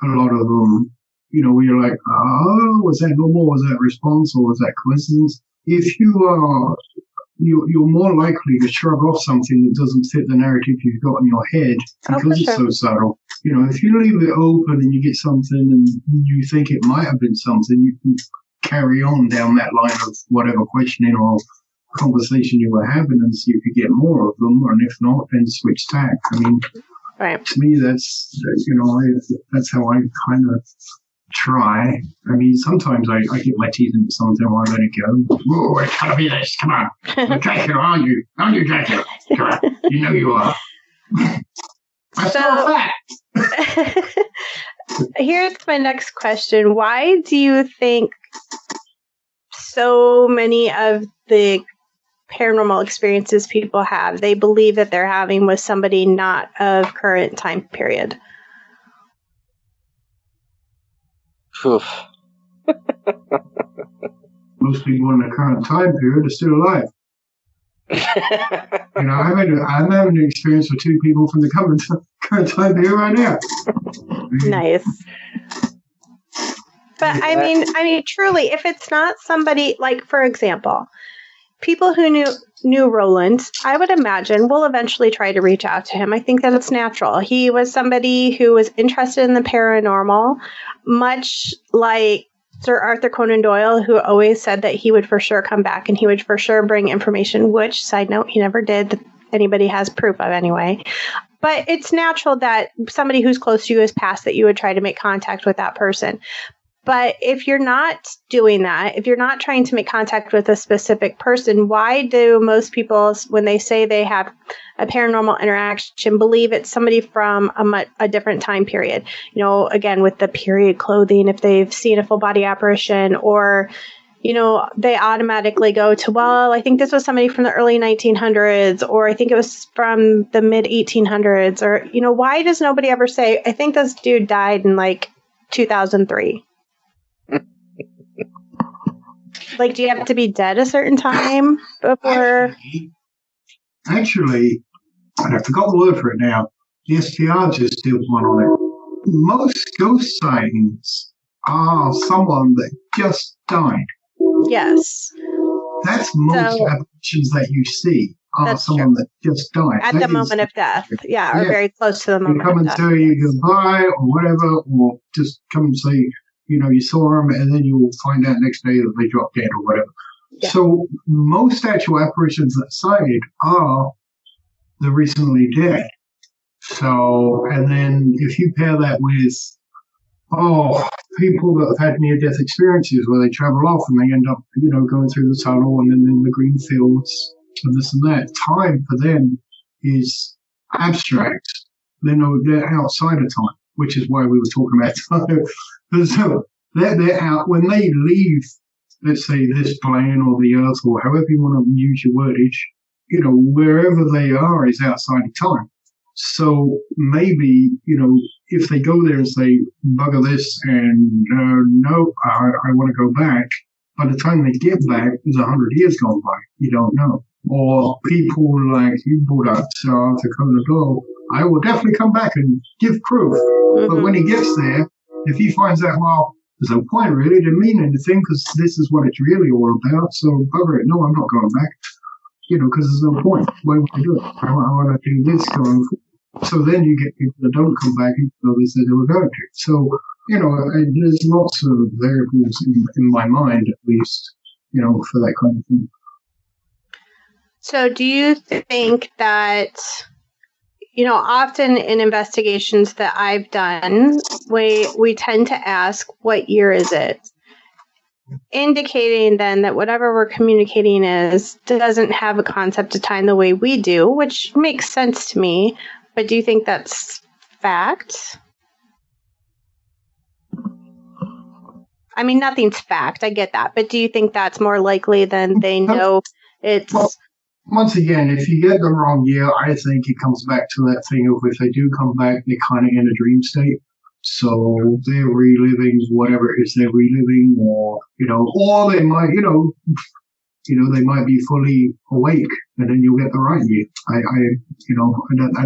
a lot of them, where you're like, oh, was that normal? Was that response? Or was that coincidence? If you are, you're more likely to shrug off something that doesn't fit the narrative you've got in your head because it's so subtle. If you leave it open and you get something and you think it might have been something, you can carry on down that line of whatever questioning or conversation you were having and see if you get more of them, and if not, then switch tack. Right. To me, that's how I kind of try. Sometimes I get my teeth into something while I let it go. Whoa, it's gotta be this. Come on. You're Dracula, aren't you? Aren't you Dracula? Come on. You know you are. I saw a fact. Here's my next question. Why do you think so many of the paranormal experiences people have, they believe that they're having with somebody not of current time period? Oof. Most people in the current time period are still alive. I'm having an experience with two people from the current time period right now. Nice. But I mean, truly, if it's not somebody, like, for example, people who knew Roland, I would imagine, will eventually try to reach out to him. I think that it's natural. He was somebody who was interested in the paranormal, much like Sir Arthur Conan Doyle, who always said that he would for sure come back and he would for sure bring information, which, side note, he never did, that anybody has proof of anyway. But it's natural that somebody who's close to you has passed, that you would try to make contact with that person. But if you're not doing that, if you're not trying to make contact with a specific person, why do most people, when they say they have a paranormal interaction, believe it's somebody from a different time period? Again, with the period clothing, if they've seen a full body apparition, or, they automatically go to, well, I think this was somebody from the early 1900s, or I think it was from the mid 1800s, or, why does nobody ever say, I think this dude died in 2003? Do you have to be dead a certain time before? Actually, and I forgot the word for it now. The STR just did one on it. Most ghost sightings are someone that just died. Yes. That's most apparitions that you see are someone that just died. At the moment of death. Yeah, or very close to the moment of death. They come and tell you goodbye or whatever, or just come and say, you saw them, and then you'll find out next day that they dropped dead or whatever. Yeah. So most actual apparitions that sighted are the recently dead. So, and then if you pair that with, people that have had near-death experiences where they travel off and they end up, going through the tunnel and then in the green fields and this and that, time for them is abstract. They're outside of time, which is why we were talking about time. So they're out when they leave, let's say, this plane or the earth or however you want to use your wordage, wherever they are is outside of time. So maybe, if they go there and say, bugger this, and no, I want to go back, by the time they get back, there's 100 years gone by. You don't know. or people like you brought up Arthur Conan Doyle, I will definitely come back and give proof. But when he gets there, if he finds out, well, there's no point really, it didn't mean anything because this is what it's really all about, so bugger it, no, I'm not going back. Because there's no point. Why would I do it? I want to do this going forward. So then you get people that don't come back even though they said they were going to. So, there's lots of variables in my mind, at least, for that kind of thing. So do you think that, often in investigations that I've done, we tend to ask, what year is it? Indicating then that whatever we're communicating doesn't have a concept of time the way we do, which makes sense to me. But do you think that's fact? I mean, nothing's fact. I get that. But do you think that's more likely than they know it's... Well, once again, if you get the wrong year, I think it comes back to that thing of if they do come back, they're kind of in a dream state. So they're reliving whatever it is they're reliving, or they might, they might be fully awake, and then you'll get the right year.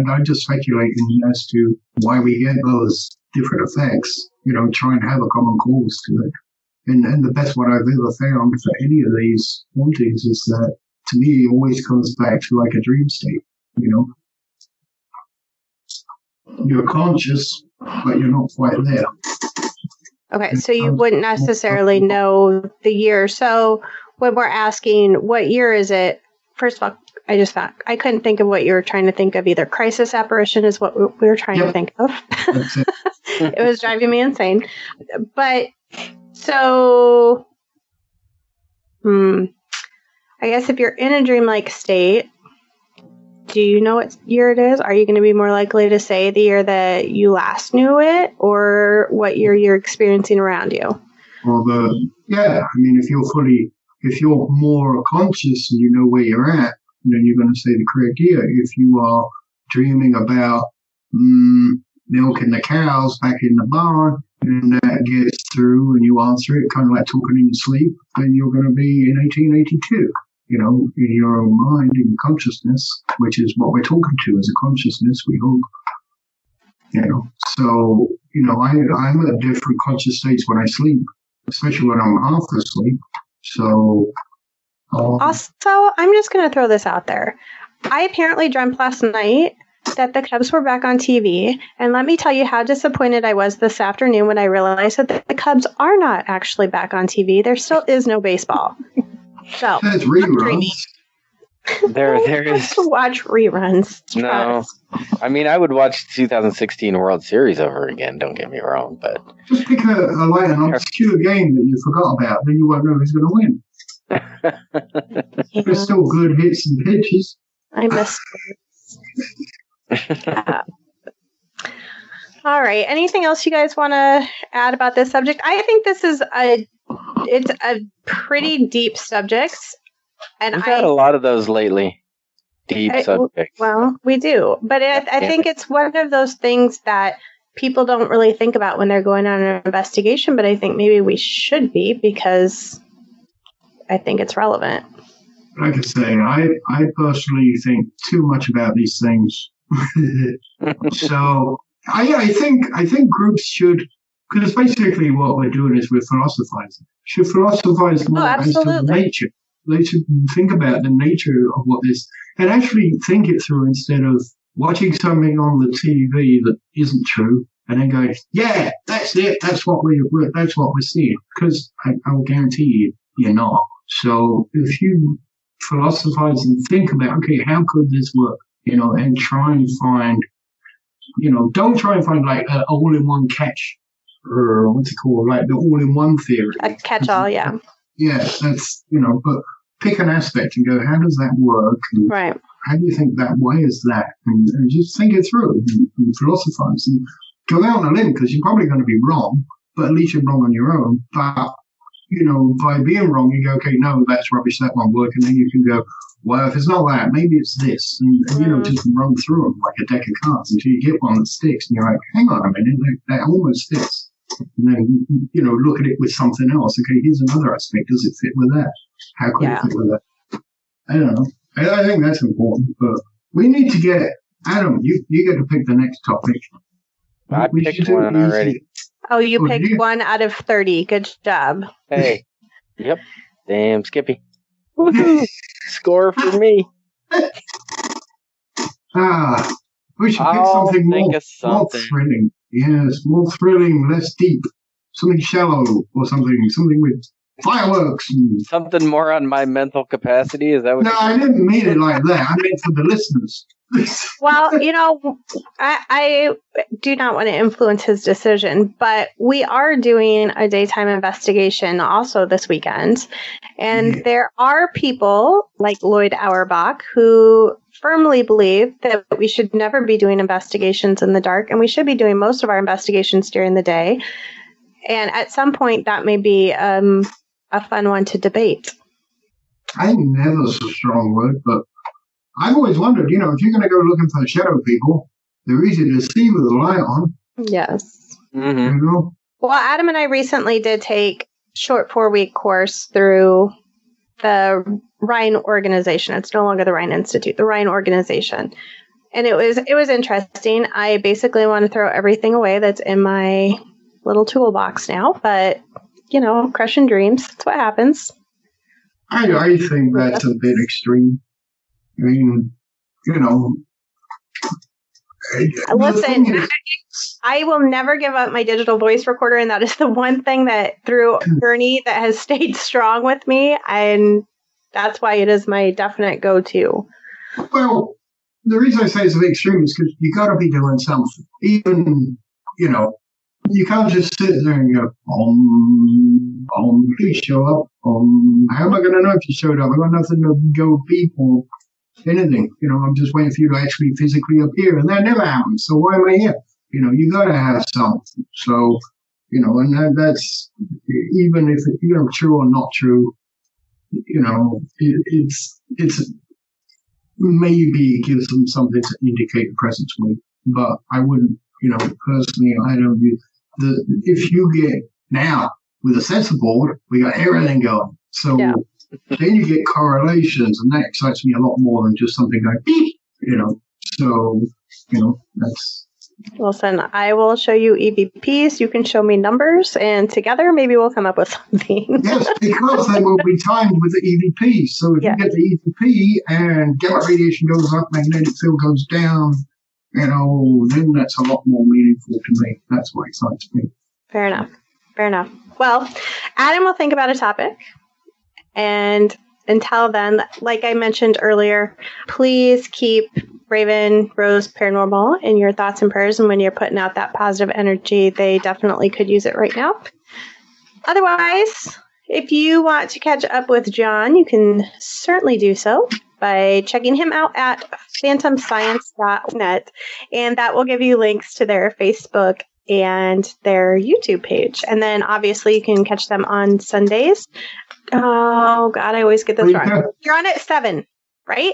I'm just speculating as to why we get those different effects. Trying to have a common cause to it. And the best one I've ever found for any of these hauntings is that, to me, it always comes back to like a dream state. You're conscious, but you're not quite there. Okay, so you wouldn't necessarily know the year. So when we're asking what year is it, first of all, I couldn't think of what you were trying to think of either. Crisis apparition is what we were trying to think of. That's it. It was driving me insane. But so, I guess if you're in a dreamlike state, do you know what year it is? Are you going to be more likely to say the year that you last knew it, or what year you're experiencing around you? Well, if you're more conscious and you know where you're at, then you're going to say the correct year. If you are dreaming about milking the cows back in the barn, and that gets through and you answer it, kind of like talking in your sleep, then you're going to be in 1882. In your own mind, in your consciousness, which is what we're talking to as a consciousness, we hope. So, I'm at different conscious states when I sleep, especially when I'm half asleep. So, also, I'm just going to throw this out there. I apparently dreamt last night that the Cubs were back on TV, and let me tell you how disappointed I was this afternoon when I realized that the Cubs are not actually back on TV. There still is no baseball. So there's reruns. There is to watch reruns. No, I mean I would watch 2016 World Series over again. Don't get me wrong, but just pick an obscure game that you forgot about, then you won't know who's going to win. There's still good hits and pitches. I miss. All right. Anything else you guys want to add about this subject? I think this is it's a pretty deep subject, and we've had a lot of those lately. Deep subjects. Well, we do, but I think it's one of those things that people don't really think about when they're going on an investigation. But I think maybe we should be, because I think it's relevant. Like I say, I personally think too much about these things. So I think groups should, because basically what we're doing is we're philosophizing. Should philosophize more as to nature. They should think about the nature of what this, and actually think it through instead of watching something on the TV that isn't true and then going, yeah, that's it, that's what we're seeing. Because I will guarantee you, you're not. So if you philosophize and think about, okay, how could this work? And try and find, don't try and find like an all-in-one catch, or what's it called, like the all-in-one theory. A catch-all, yeah. Yeah, that's, but pick an aspect and go, how does that work? And right. How do you think that way is that? And just think it through and philosophize and go out on a limb, because you're probably going to be wrong, but at least you're wrong on your own. But, by being wrong, you go, okay, no, that's rubbish, that won't work. And then you can go, well, if it's not that, maybe it's this. And just run through them like a deck of cards until you get one that sticks. And you're like, hang on a minute, that almost fits. And then, look at it with something else. Okay, here's another aspect. Does it fit with that? How could it fit with that? I don't know. I think that's important. But we need to get Adam. You get to pick the next topic. I picked one already. Oh, you picked 1 out of 30. Good job. Hey. Yep. Damn, Skippy. Woohoo! Score for me. We should pick something more thrilling. Yes, more thrilling, less deep. Something shallow or something with fireworks. Something more on my mental capacity? Is that what? No, I didn't mean it like that. I meant for the listeners. Well, I do not want to influence his decision, but we are doing a daytime investigation also this weekend. And there are people like Lloyd Auerbach who firmly believe that we should never be doing investigations in the dark, and we should be doing most of our investigations during the day. And at some point, that may be a fun one to debate. I think never's a strong word, but I've always wondered, if you're going to go looking for the shadow people, they're easy to see with the light on. Yes. Mm-hmm. Well, Adam and I recently did take short 4-week course through the Rhine organization. It's no longer the Rhine Institute, the Rhine organization. And it was interesting. I basically want to throw everything away that's in my little toolbox now, but crushing dreams. That's what happens. I think that's a bit extreme. I mean, listen, I will never give up my digital voice recorder, and that is the one thing that through journey that has stayed strong with me, and that's why it is my definite go-to. Well, the reason I say it's a bit extreme is because you got to be doing something. Even, you can't just sit there and go, please show up. How am I going to know if you showed up? I've got nothing to go beep or anything. I'm just waiting for you to actually physically appear, and that never happens. So why am I here? You got to have something. So, and that's, even if it's, true or not true, it's maybe gives them something to indicate a presence with. But I wouldn't, personally, I don't use if you get now with a sensor board, we got everything going. So then you get correlations, and that excites me a lot more than just something going beep, So, that's. Listen, I will show you EVPs. You can show me numbers, and together maybe we'll come up with something. Yes, because they will be timed with the EVP. So if you get the EVP and gamma radiation goes up, magnetic field goes down, then that's a lot more meaningful to me. That's what excites me. Fair enough. Well, Adam will think about a topic. And until then, like I mentioned earlier, please keep Raven, Rose, Paranormal in your thoughts and prayers. And when you're putting out that positive energy, they definitely could use it right now. Otherwise, if you want to catch up with John, you can certainly do so by checking him out at phantomscience.net. And that will give you links to their Facebook and their YouTube page. And then obviously you can catch them on Sundays. Oh, God, I always get this wrong. You're on at 7, right?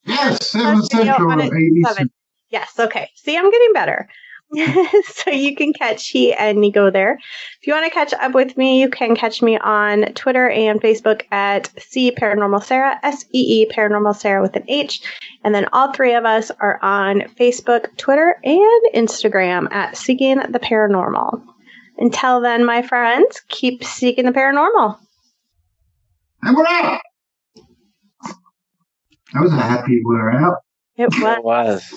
Yes, 7 Central, 8 Eastern. Yes, okay. See, I'm getting better. So you can catch he and Nico there. If you want to catch up with me, you can catch me on Twitter and Facebook at C Paranormal Sarah, SEE Paranormal Sarah with an H. And then all three of us are on Facebook, Twitter, and Instagram at Seeking the Paranormal. Until then, my friends, keep seeking the paranormal. And we're out. That was a happy we're out. It was.